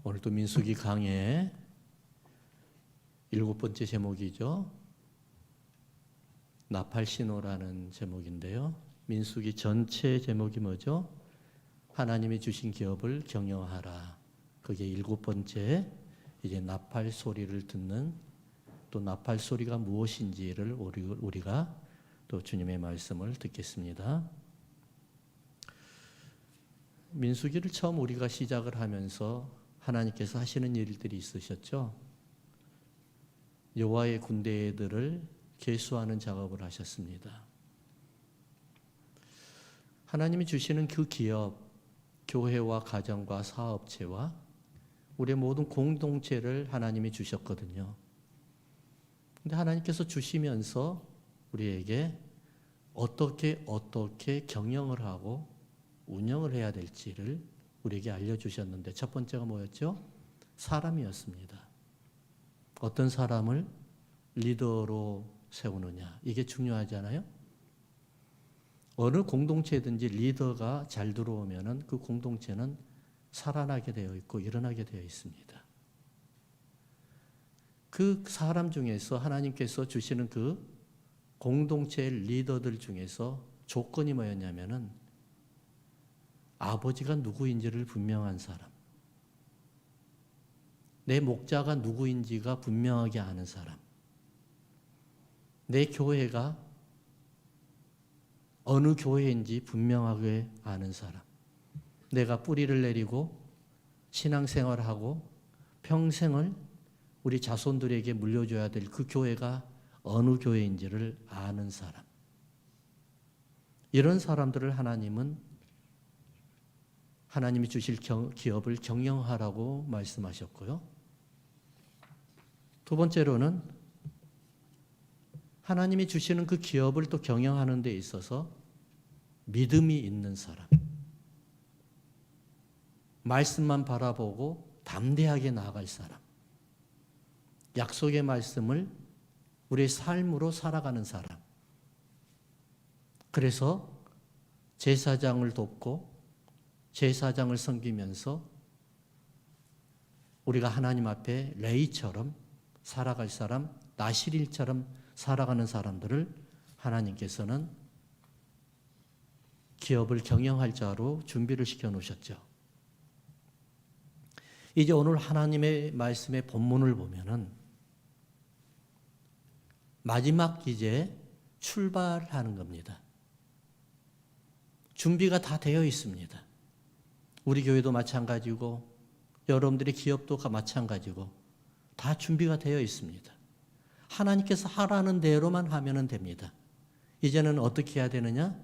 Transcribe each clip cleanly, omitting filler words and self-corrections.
오늘도 민수기 강의 7번째 제목이죠. 나팔신호라는 제목인데요. 민수기 전체 제목이 뭐죠? 하나님이 주신 기업을 경영하라. 그게 7번째 이제 나팔 소리를 듣는, 또 나팔 소리가 무엇인지를 우리가 또 주님의 말씀을 듣겠습니다. 민수기를 처음 우리가 시작을 하면서 하나님께서 하시는 일들이 있으셨죠. 여호와의 군대들을 계수하는 작업을 하셨습니다. 하나님이 주시는 그 기업, 교회와 가정과 사업체와 우리의 모든 공동체를 하나님이 주셨거든요. 근데 하나님께서 주시면서 우리에게 어떻게 경영을 하고 운영을 해야 될지를 우리에게 알려주셨는데, 첫 번째가 뭐였죠? 사람이었습니다. 어떤 사람을 리더로 세우느냐, 이게 중요하잖아요. 어느 공동체든지 리더가 잘 들어오면은 그 공동체는 살아나게 되어 있고 일어나게 되어 있습니다. 그 사람 중에서 하나님께서 주시는 그 공동체 리더들 중에서 조건이 뭐였냐면은 아버지가 누구인지를 분명한 사람, 내 목자가 누구인지가 분명하게 아는 사람, 내 교회가 어느 교회인지 분명하게 아는 사람, 내가 뿌리를 내리고 신앙생활하고 평생을 우리 자손들에게 물려줘야 될 그 교회가 어느 교회인지를 아는 사람, 이런 사람들을 하나님이 주실 기업을 경영하라고 말씀하셨고요. 두 번째로는 하나님이 주시는 그 기업을 또 경영하는 데 있어서 믿음이 있는 사람, 말씀만 바라보고 담대하게 나아갈 사람, 약속의 말씀을 우리의 삶으로 살아가는 사람, 그래서 제사장을 돕고 제사장을 섬기면서 우리가 하나님 앞에 레위처럼 살아갈 사람, 나실일처럼 살아가는 사람들을 하나님께서는 기업을 경영할 자로 준비를 시켜 놓으셨죠. 이제 오늘 하나님의 말씀의 본문을 보면은 마지막 기제에 출발하는 겁니다. 준비가 다 되어 있습니다. 우리 교회도 마찬가지고 여러분들의 기업도 마찬가지고 다 준비가 되어 있습니다. 하나님께서 하라는 대로만 하면 됩니다. 이제는 어떻게 해야 되느냐?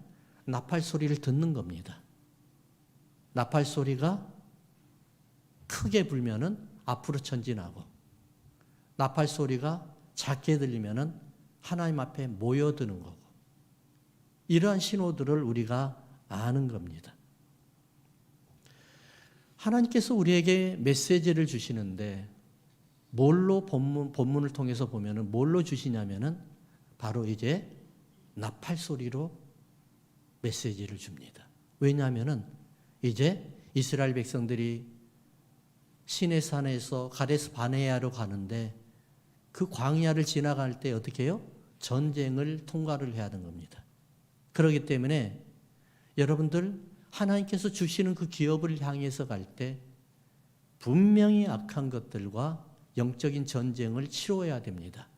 나팔 소리를 듣는 겁니다. 나팔 소리가 크게 불면은 앞으로 전진하고, 나팔 소리가 작게 들리면은 하나님 앞에 모여드는 거고, 이러한 신호들을 우리가 아는 겁니다. 하나님께서 우리에게 메시지를 주시는데 뭘로 본문을 통해서 보면은 뭘로 주시냐면은 바로 이제 나팔 소리로 메시지를 줍니다. 왜냐하면은 이제 이스라엘 백성들이 시내산에서 가데스 바네아로 가는데 그 광야를 지나갈 때 어떻게 해요? 전쟁을 통과를 해야 하는 겁니다. 그렇기 때문에 여러분들 하나님께서 주시는 그 기업을 향해서 갈 때 분명히 악한 것들과 영적인 전쟁을 치러야 됩니다.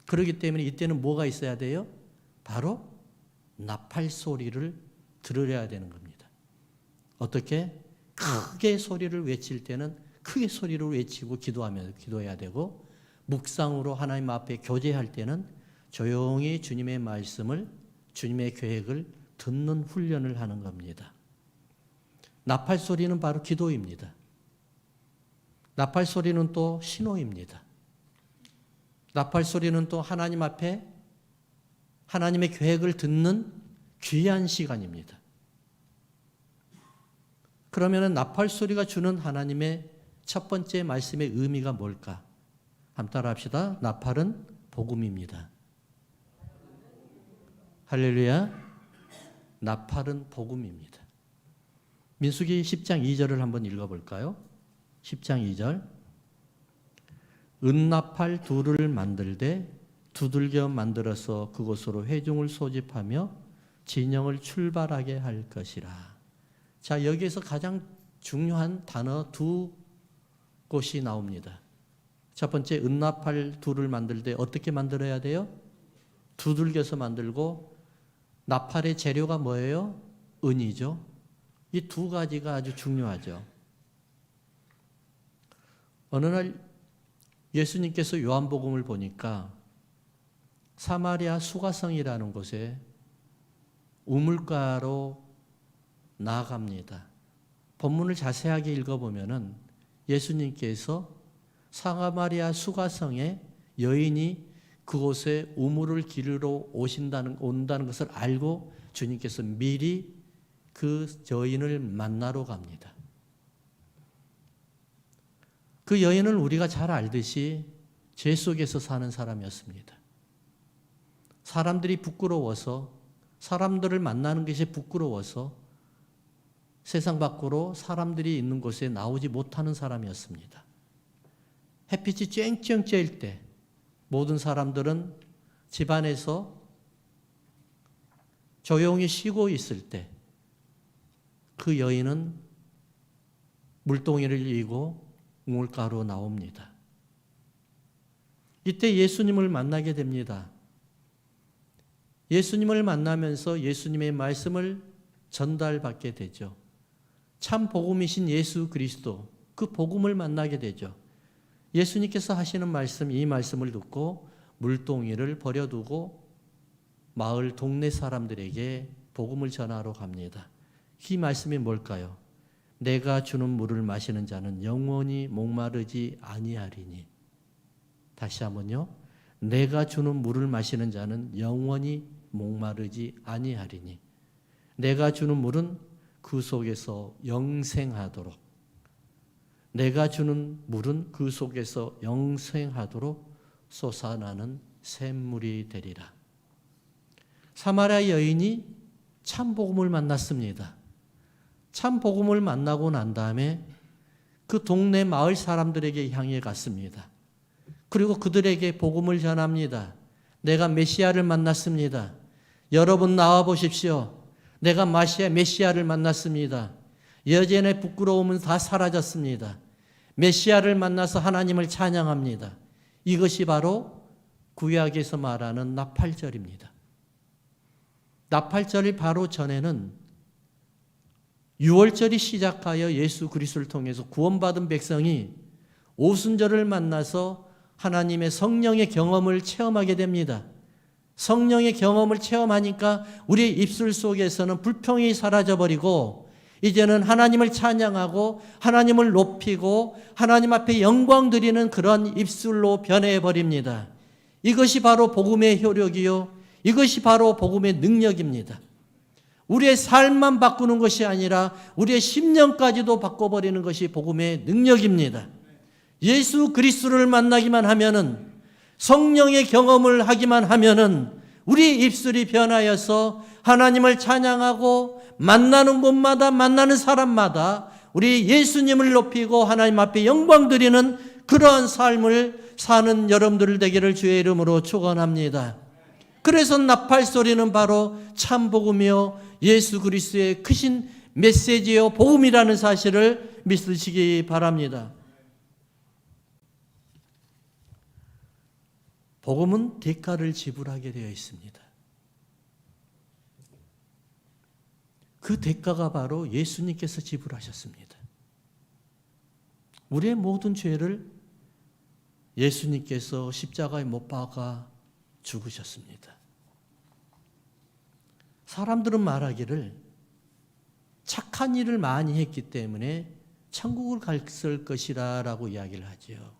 그렇기 때문에 이때는 뭐가 있어야 돼요? 바로 나팔 소리를 들으려야 되는 겁니다. 어떻게? 크게 소리를 외칠 때는 크게 소리를 외치고 기도해야 되고, 묵상으로 하나님 앞에 교제할 때는 조용히 주님의 말씀을, 주님의 계획을 듣는 훈련을 하는 겁니다. 나팔 소리는 바로 기도입니다. 나팔 소리는 또 신호입니다. 나팔 소리는 또 하나님 앞에 하나님의 계획을 듣는 귀한 시간입니다. 그러면 나팔 소리가 주는 하나님의 첫 번째 말씀의 의미가 뭘까? 한번 따라 합시다. 나팔은 복음입니다. 할렐루야. 나팔은 복음입니다. 민수기 10장 2절을 한번 읽어볼까요? 10장 2절. 은나팔 둘을 만들되 두들겨 만들어서 그곳으로 회중을 소집하며 진영을 출발하게 할 것이라. 자, 여기에서 가장 중요한 단어 두 곳이 나옵니다. 첫 번째, 은나팔 둘을 만들 때 어떻게 만들어야 돼요? 두들겨서 만들고, 나팔의 재료가 뭐예요? 은이죠. 이 두 가지가 아주 중요하죠. 어느 날 예수님께서 요한복음을 보니까 사마리아 수가성이라는 곳에 우물가로 나아갑니다. 본문을 자세하게 읽어보면은 예수님께서 사마리아 수가성에 여인이 그곳에 우물을 기르러 온다는 것을 알고 주님께서 미리 그 여인을 만나러 갑니다. 그 여인은 우리가 잘 알듯이 죄 속에서 사는 사람이었습니다. 사람들이 부끄러워서, 사람들을 만나는 것이 부끄러워서 세상 밖으로 사람들이 있는 곳에 나오지 못하는 사람이었습니다. 햇빛이 쨍쨍 쬐일 때 모든 사람들은 집안에서 조용히 쉬고 있을 때 그 여인은 물동이를 이고 우물가로 나옵니다. 이때 예수님을 만나게 됩니다. 예수님을 만나면서 예수님의 말씀을 전달받게 되죠. 참 복음이신 예수 그리스도, 그 복음을 만나게 되죠. 예수님께서 하시는 말씀, 이 말씀을 듣고 물동이를 버려두고 마을 동네 사람들에게 복음을 전하러 갑니다. 이 말씀이 뭘까요? 내가 주는 물을 마시는 자는 영원히 목마르지 아니하리니. 다시 한번요. 내가 주는 물을 마시는 자는 영원히 목마르지 아니하리니. 내가 주는 물은 그 속에서 영생하도록, 내가 주는 물은 그 속에서 영생하도록 솟아나는 샘물이 되리라. 사마리아 여인이 참 복음을 만났습니다. 참 복음을 만나고 난 다음에 그 동네 마을 사람들에게 향해 갔습니다. 그리고 그들에게 복음을 전합니다. 내가 메시아를 만났습니다. 여러분 나와 보십시오. 내가 메시아를 만났습니다. 여전의 부끄러움은 다 사라졌습니다. 메시아를 만나서 하나님을 찬양합니다. 이것이 바로 구약에서 말하는 나팔절입니다. 나팔절이 바로 전에는 유월절이 시작하여 예수 그리스도를 통해서 구원받은 백성이 오순절을 만나서 하나님의 성령의 경험을 체험하게 됩니다. 성령의 경험을 체험하니까 우리의 입술 속에서는 불평이 사라져버리고 이제는 하나님을 찬양하고 하나님을 높이고 하나님 앞에 영광 드리는 그런 입술로 변해버립니다. 이것이 바로 복음의 효력이요, 이것이 바로 복음의 능력입니다. 우리의 삶만 바꾸는 것이 아니라 우리의 심령까지도 바꿔버리는 것이 복음의 능력입니다. 예수 그리스도를 만나기만 하면은, 성령의 경험을 하기만 하면은 우리 입술이 변하여서 하나님을 찬양하고 만나는 곳마다, 만나는 사람마다 우리 예수님을 높이고 하나님 앞에 영광 드리는 그러한 삶을 사는 여러분들 되기를 주의 이름으로 축원합니다. 그래서 나팔 소리는 바로 참 복음이요, 예수 그리스도의 크신 메시지요 복음이라는 사실을 믿으시기 바랍니다. 복음은 대가를 지불하게 되어 있습니다. 그 대가가 바로 예수님께서 지불하셨습니다. 우리의 모든 죄를 예수님께서 십자가에 못 박아 죽으셨습니다. 사람들은 말하기를 착한 일을 많이 했기 때문에 천국을 갔을 것이라 라고 이야기를 하죠.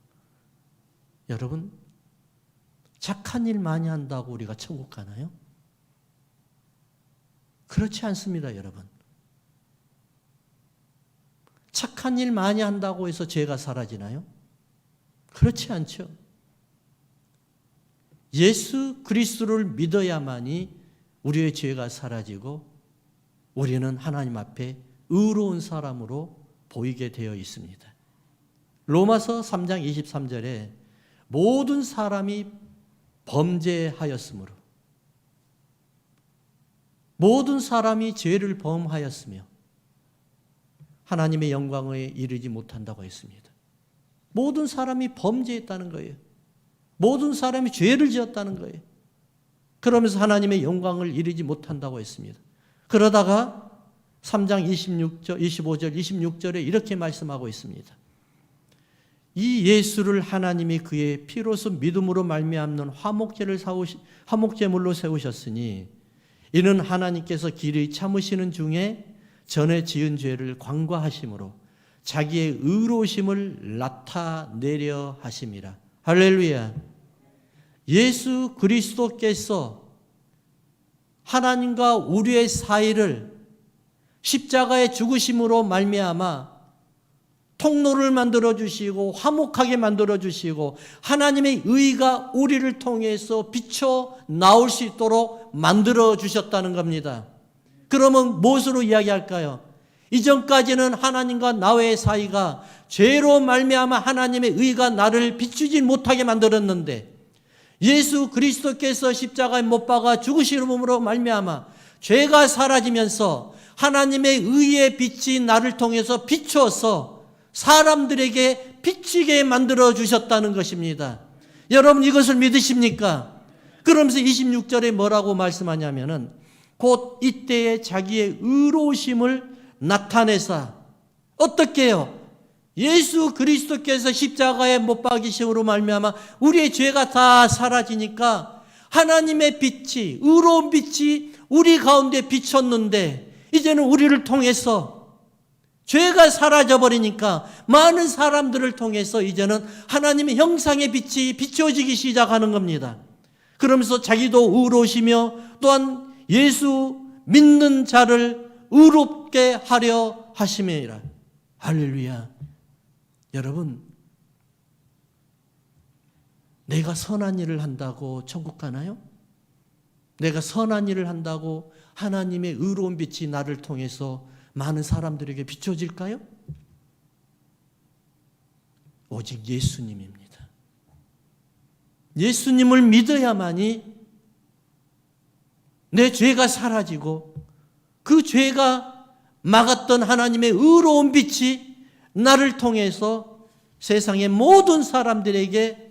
여러분, 착한 일 많이 한다고 우리가 천국 가나요? 그렇지 않습니다, 여러분. 착한 일 많이 한다고 해서 죄가 사라지나요? 그렇지 않죠. 예수 그리스도를 믿어야만이 우리의 죄가 사라지고 우리는 하나님 앞에 의로운 사람으로 보이게 되어 있습니다. 로마서 3장 23절에 모든 사람이 범죄하였으므로, 모든 사람이 죄를 범하였으며 하나님의 영광에 이르지 못한다고 했습니다. 모든 사람이 범죄했다는 거예요. 모든 사람이 죄를 지었다는 거예요. 그러면서 하나님의 영광을 이루지 못한다고 했습니다. 그러다가 3장 25절, 26절에 이렇게 말씀하고 있습니다. 이 예수를 하나님이 그의 피로서 믿음으로 말미암는 화목제물로 세우셨으니 이는 하나님께서 길이 참으시는 중에 전에 지은 죄를 관과하심으로 자기의 의로우심을 나타내려 하심이라. 할렐루야. 예수 그리스도께서 하나님과 우리의 사이를 십자가의 죽으심으로 말미암아 통로를 만들어 주시고 화목하게 만들어 주시고 하나님의 의가 우리를 통해서 비쳐 나올 수 있도록 만들어 주셨다는 겁니다. 그러면 무엇으로 이야기할까요? 이전까지는 하나님과 나의 사이가 죄로 말미암아 하나님의 의가 나를 비추지 못하게 만들었는데 예수 그리스도께서 십자가에 못 박아 죽으심으로 말미암아 죄가 사라지면서 하나님의 의의 빛이 나를 통해서 비추어서 사람들에게 비치게 만들어 주셨다는 것입니다. 여러분 이것을 믿으십니까? 그러면서 26절에 뭐라고 말씀하냐면은 곧 이때에 자기의 의로우심을 나타내사 어떻게 해요? 예수 그리스도께서 십자가에 못 박이심으로 말미암아 우리의 죄가 다 사라지니까 하나님의 빛이, 의로운 빛이 우리 가운데 비쳤는데 이제는 우리를 통해서 죄가 사라져버리니까 많은 사람들을 통해서 이제는 하나님의 형상의 빛이 비춰지기 시작하는 겁니다. 그러면서 자기도 의로우시며 또한 예수 믿는 자를 의롭게 하려 하심이라. 할렐루야. 여러분, 내가 선한 일을 한다고 천국 가나요? 내가 선한 일을 한다고 하나님의 의로운 빛이 나를 통해서 많은 사람들에게 비춰질까요? 오직 예수님입니다. 예수님을 믿어야만이 내 죄가 사라지고 그 죄가 막았던 하나님의 의로운 빛이 나를 통해서 세상의 모든 사람들에게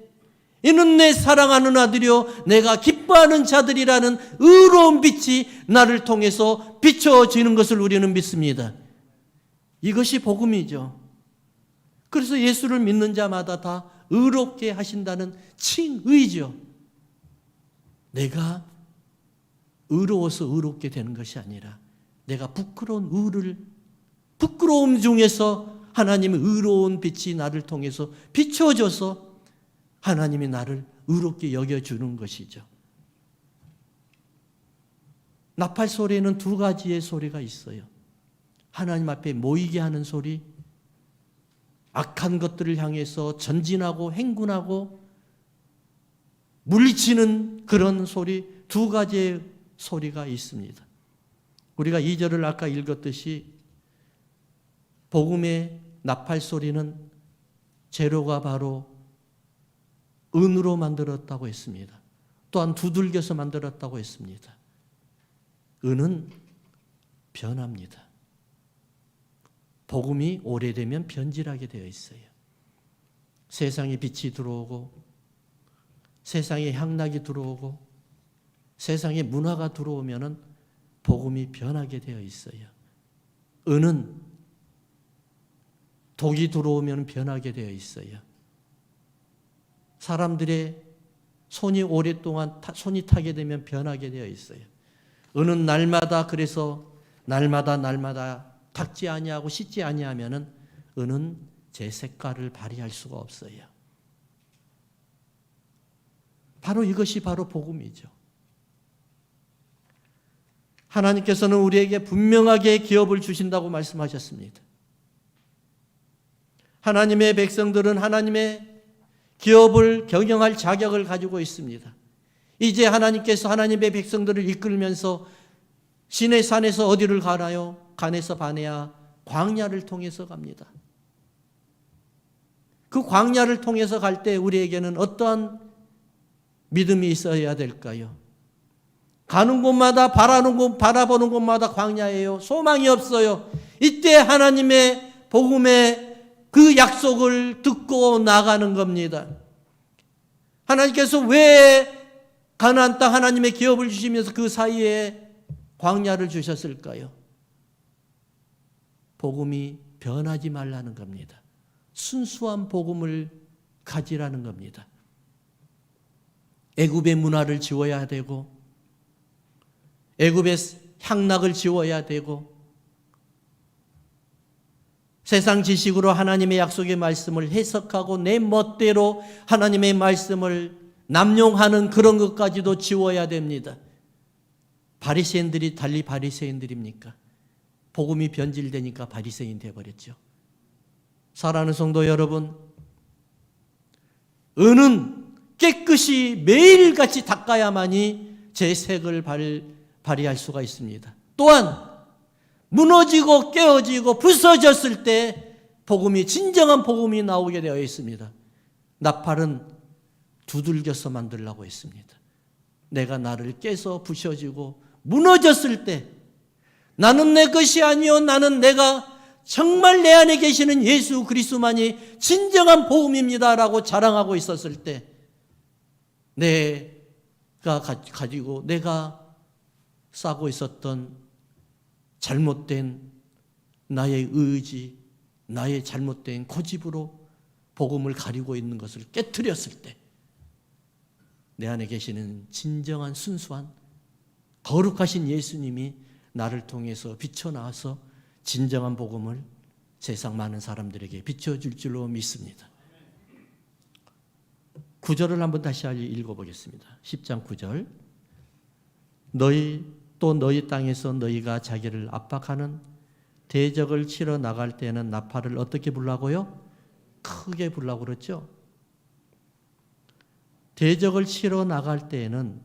이는 내 사랑하는 아들이요 내가 기뻐하는 자들이라는 의로운 빛이 나를 통해서 비춰지는 것을 우리는 믿습니다. 이것이 복음이죠. 그래서 예수를 믿는 자마다 다 의롭게 하신다는 칭의죠. 내가 의로워서 의롭게 되는 것이 아니라 내가 부끄러움 중에서 하나님의 의로운 빛이 나를 통해서 비춰져서 하나님이 나를 의롭게 여겨주는 것이죠. 나팔 소리에는 두 가지의 소리가 있어요. 하나님 앞에 모이게 하는 소리, 악한 것들을 향해서 전진하고 행군하고 물리치는 그런 소리, 두 가지의 소리가 있습니다. 우리가 2절을 아까 읽었듯이 복음의 나팔 소리는 재료가 바로 은으로 만들었다고 했습니다. 또한 두들겨서 만들었다고 했습니다. 은은 변합니다. 복음이 오래되면 변질하게 되어 있어요. 세상에 빛이 들어오고 세상에 향락이 들어오고 세상에 문화가 들어오면 복음이 변하게 되어 있어요. 은은 독이 들어오면 변하게 되어 있어요. 사람들의 손이 오랫동안 손이 타게 되면 변하게 되어 있어요. 은은 날마다 그래서 날마다 닦지 아니하고 씻지 아니하면은 은은 제 색깔을 발휘할 수가 없어요. 바로 이것이 바로 복음이죠. 하나님께서는 우리에게 분명하게 기업을 주신다고 말씀하셨습니다. 하나님의 백성들은 하나님의 기업을 경영할 자격을 가지고 있습니다. 이제 하나님께서 하나님의 백성들을 이끌면서 시내 산에서 어디를 가나요? 간에서 바네아 광야를 통해서 갑니다. 그 광야를 통해서 갈 때 우리에게는 어떠한 믿음이 있어야 될까요? 가는 곳마다 바라보는 곳마다 광야예요. 소망이 없어요. 이때 하나님의 복음의 그 약속을 듣고 나가는 겁니다. 하나님께서 왜 가나안 땅 하나님의 기업을 주시면서 그 사이에 광야를 주셨을까요? 복음이 변하지 말라는 겁니다. 순수한 복음을 가지라는 겁니다. 애굽의 문화를 지워야 되고 애굽의 향락을 지워야 되고 세상 지식으로 하나님의 약속의 말씀을 해석하고 내 멋대로 하나님의 말씀을 남용하는 그런 것까지도 지워야 됩니다. 바리새인들이 달리 바리새인들입니까? 복음이 변질되니까 바리새인 되어버렸죠. 사랑하는 성도 여러분, 은은 깨끗이 매일같이 닦아야만이 제 색을 발휘할 수가 있습니다. 또한 무너지고 깨어지고 부서졌을 때 복음이 진정한 복음이 나오게 되어 있습니다. 나팔은 두들겨서 만들려고 했습니다. 내가 나를 깨서 부셔지고 무너졌을 때 나는 내 것이 아니요 나는 내가 정말 내 안에 계시는 예수 그리스도만이 진정한 복음입니다라고 자랑하고 있었을 때 내가 가지고 내가 싸고 있었던 잘못된 나의 의지, 나의 잘못된 고집으로 복음을 가리고 있는 것을 깨트렸을 때 내 안에 계시는 진정한 순수한 거룩하신 예수님이 나를 통해서 비춰나와서 진정한 복음을 세상 많은 사람들에게 비춰줄 줄로 믿습니다. 9절을 한번 다시 읽어보겠습니다. 10장 9절. 너희 땅에서 너희가 자기를 압박하는 대적을 치러 나갈 때는 나팔을 어떻게 불라고요? 크게 불라고 그랬죠. 대적을 치러 나갈 때에는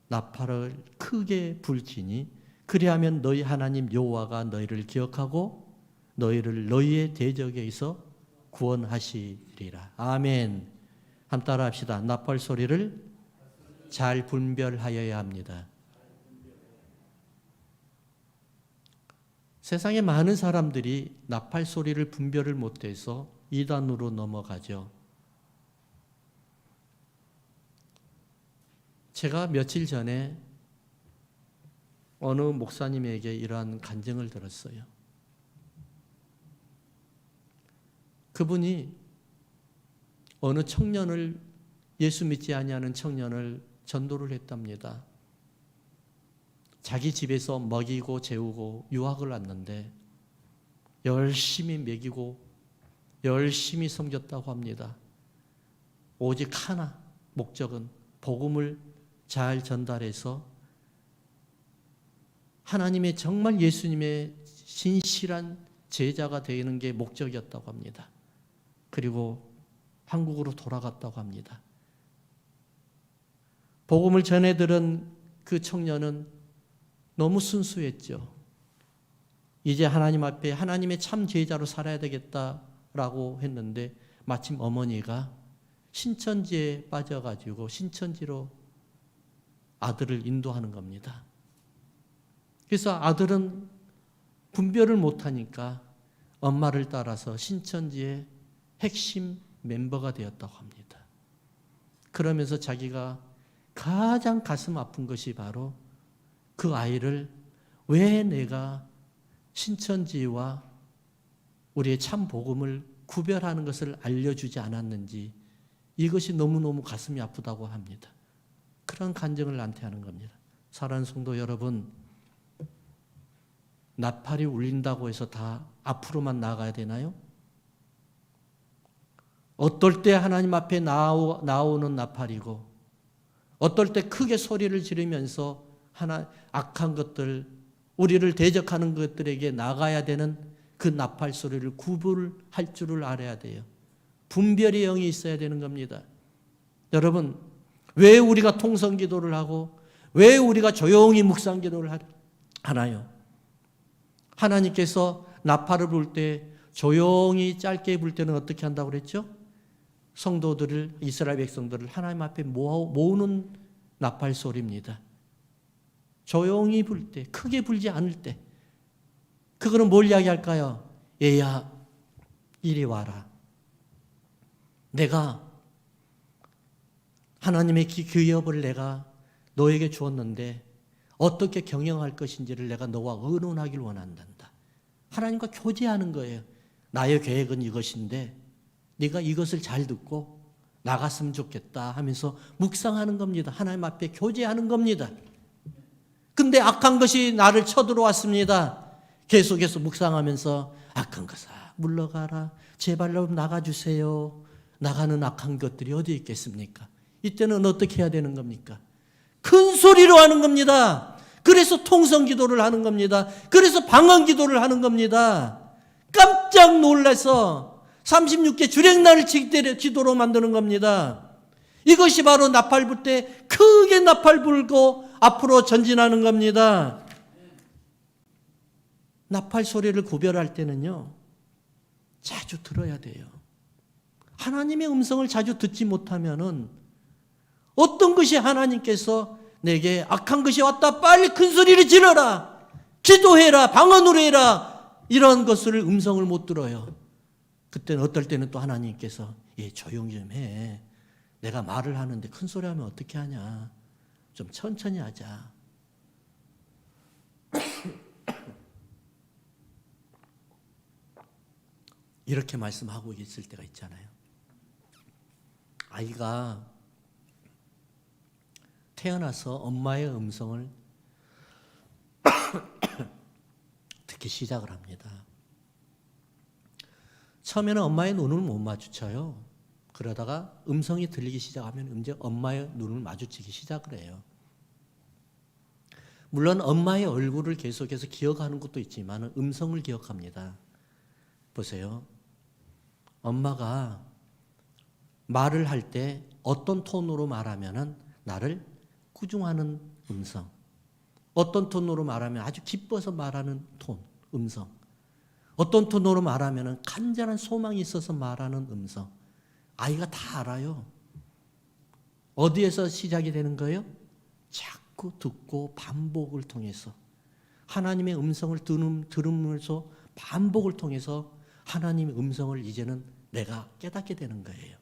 나팔을 크게 불지니 그리하면 너희 하나님 여호와가 너희를 기억하고 너희를 너희의 대적에서 구원하시리라. 아멘. 한번 따라 합시다. 나팔 소리를 잘 분별하여야 합니다. 세상에 많은 사람들이 나팔 소리를 분별을 못해서 이단으로 넘어가죠. 제가 며칠 전에 어느 목사님에게 이러한 간증을 들었어요. 그분이 어느 청년을 예수 믿지 아니하는 청년을 전도를 했답니다. 자기 집에서 먹이고 재우고 유학을 왔는데 열심히 먹이고 열심히 섬겼다고 합니다. 오직 하나 목적은 복음을 잘 전달해서 하나님의 정말 예수님의 신실한 제자가 되는 게 목적이었다고 합니다. 그리고 한국으로 돌아갔다고 합니다. 복음을 전해 들은 그 청년은 너무 순수했죠. 이제 하나님 앞에 하나님의 참 제자로 살아야 되겠다라고 했는데 마침 어머니가 신천지에 빠져가지고 신천지로 아들을 인도하는 겁니다. 그래서 아들은 분별을 못하니까 엄마를 따라서 신천지의 핵심 멤버가 되었다고 합니다. 그러면서 자기가 가장 가슴 아픈 것이 바로 그 아이를 왜 내가 신천지와 우리의 참 복음을 구별하는 것을 알려주지 않았는지 이것이 너무너무 가슴이 아프다고 합니다. 그런 간증을 나한테 하는 겁니다. 사랑하는 성도 여러분, 나팔이 울린다고 해서 다 앞으로만 나가야 되나요? 어떨 때 하나님 앞에 나오는 나팔이고 어떨 때 크게 소리를 지르면서 악한 것들, 우리를 대적하는 것들에게 나가야 되는 그 나팔 소리를 구분할 줄을 알아야 돼요. 분별의 영이 있어야 되는 겁니다. 여러분, 왜 우리가 통성기도를 하고 왜 우리가 조용히 묵상기도를 하나요? 하나님께서 나팔을 불 때 조용히 짧게 불 때는 어떻게 한다고 그랬죠? 성도들을, 이스라엘 백성들을 하나님 앞에 모으는 나팔 소리입니다. 조용히 불 때, 크게 불지 않을 때, 그거는 뭘 이야기할까요? 얘야, 이리 와라. 내가 하나님의 기업을 내가 너에게 주었는데 어떻게 경영할 것인지를 내가 너와 의논하길 원한단다. 하나님과 교제하는 거예요. 나의 계획은 이것인데 네가 이것을 잘 듣고 나갔으면 좋겠다 하면서 묵상하는 겁니다. 하나님 앞에 교제하는 겁니다. 근데 악한 것이 나를 쳐들어왔습니다. 계속해서 묵상하면서 악한 것아 물러가라. 제발 나가주세요. 나가는 악한 것들이 어디 있겠습니까? 이때는 어떻게 해야 되는 겁니까? 큰 소리로 하는 겁니다. 그래서 통성 기도를 하는 겁니다. 그래서 방언 기도를 하는 겁니다. 깜짝 놀라서 36개 주랭날을 기도로 만드는 겁니다. 이것이 바로 나팔 불 때 크게 나팔 불고 앞으로 전진하는 겁니다. 나팔 소리를 구별할 때는요, 자주 들어야 돼요. 하나님의 음성을 자주 듣지 못하면은 어떤 것이 하나님께서 내게 악한 것이 왔다 빨리 큰 소리를 질러라 기도해라 방언으로 해라 이런 것을 음성을 못 들어요. 그때는 어떨 때는 또 하나님께서 조용히 좀 해. 내가 말을 하는데 큰 소리 하면 어떻게 하냐. 좀 천천히 하자. 이렇게 말씀하고 있을 때가 있잖아요. 아이가 태어나서 엄마의 음성을 듣기 시작을 합니다. 처음에는 엄마의 눈을 못 마주쳐요. 그러다가 음성이 들리기 시작하면 이제 엄마의 눈을 마주치기 시작을 해요. 물론 엄마의 얼굴을 계속해서 기억하는 것도 있지만 음성을 기억합니다. 보세요. 엄마가 말을 할 때 어떤 톤으로 말하면 나를 꾸중하는 음성, 어떤 톤으로 말하면 아주 기뻐서 말하는 톤, 음성, 어떤 톤으로 말하면 간절한 소망이 있어서 말하는 음성, 아이가 다 알아요. 어디에서 시작이 되는 거예요? 자꾸 듣고 반복을 통해서 하나님의 음성을 들으면서 반복을 통해서 하나님의 음성을 이제는 내가 깨닫게 되는 거예요.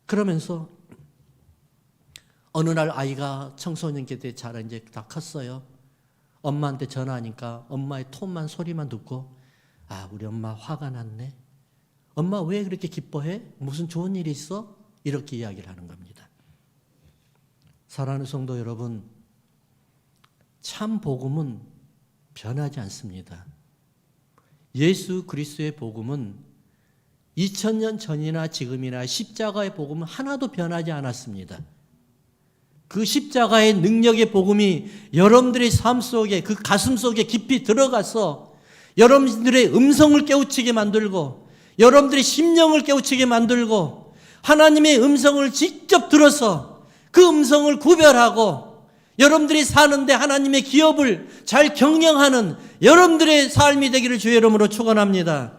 그러면서 어느 날 아이가 청소년기 때 자라 이제 다 컸어요. 엄마한테 전화하니까 엄마의 톤만 소리만 듣고 우리 엄마 화가 났네. 엄마 왜 그렇게 기뻐해? 무슨 좋은 일이 있어? 이렇게 이야기를 하는 겁니다. 사랑하는 성도 여러분, 참 복음은 변하지 않습니다. 예수 그리스도의 복음은 2000년 전이나 지금이나 십자가의 복음은 하나도 변하지 않았습니다. 그 십자가의 능력의 복음이 여러분들의 삶 속에 그 가슴 속에 깊이 들어가서 여러분들의 음성을 깨우치게 만들고 여러분들의 심령을 깨우치게 만들고 하나님의 음성을 직접 들어서 그 음성을 구별하고 여러분들이 사는데 하나님의 기업을 잘 경영하는 여러분들의 삶이 되기를 주의 이름으로 축원합니다.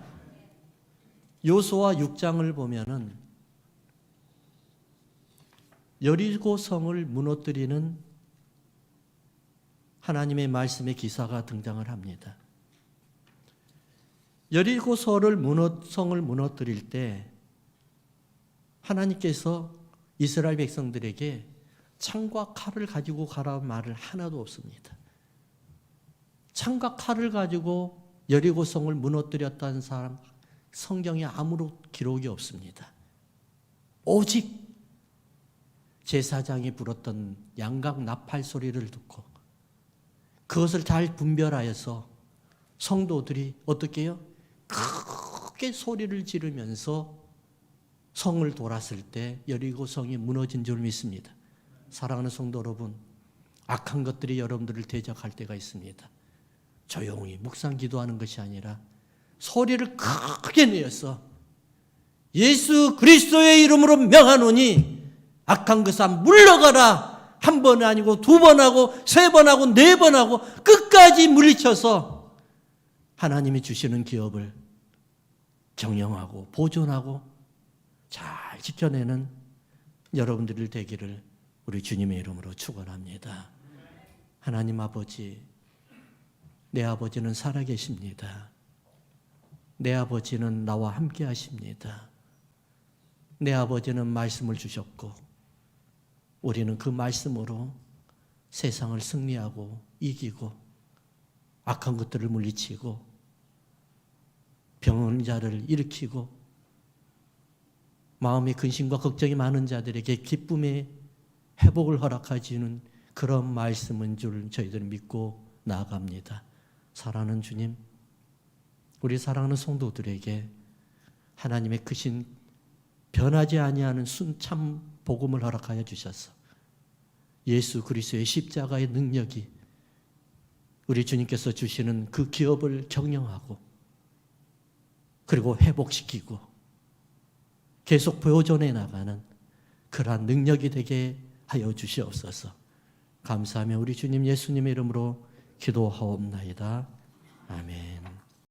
요수아 6장을 보면은 여리고 성을 무너뜨리는 하나님의 말씀의 기사가 등장을 합니다. 여리고 성을 무너뜨릴 때 하나님께서 이스라엘 백성들에게 창과 칼을 가지고 가라는 말을 하나도 없습니다. 창과 칼을 가지고 여리고 성을 무너뜨렸다는 사람 성경에 아무런 기록이 없습니다. 오직 제사장이 불었던 양각 나팔 소리를 듣고 그것을 잘 분별하여서 성도들이 어떻게 해요? 크게 소리를 지르면서 성을 돌았을 때 여리고 성이 무너진 줄 믿습니다. 사랑하는 성도 여러분, 악한 것들이 여러분들을 대적할 때가 있습니다. 조용히 묵상 기도하는 것이 아니라 소리를 크게 내어서 예수 그리스도의 이름으로 명하노니 악한 것아 물러가라. 한 번 아니고 두 번 하고 세 번 하고 네 번 하고 끝까지 물리쳐서 하나님이 주시는 기업을 경영하고 보존하고 잘 지켜내는 여러분들이 되기를 우리 주님의 이름으로 축원합니다. 하나님 아버지, 내 아버지는 살아계십니다. 내 아버지는 나와 함께 하십니다. 내 아버지는 말씀을 주셨고 우리는 그 말씀으로 세상을 승리하고 이기고 악한 것들을 물리치고 병든 자를 일으키고 마음의 근심과 걱정이 많은 자들에게 기쁨의 회복을 허락하시는 그런 말씀인 줄 저희들은 믿고 나아갑니다. 사랑하는 주님, 우리 사랑하는 성도들에게 하나님의 크신 변하지 아니하는 순참 복음을 허락하여 주셔서 예수 그리스도의 십자가의 능력이 우리 주님께서 주시는 그 기업을 경영하고 그리고 회복시키고 계속 보여전해 나가는 그러한 능력이 되게 하여 주시옵소서. 감사하며 우리 주님 예수님의 이름으로 기도하옵나이다. 아멘.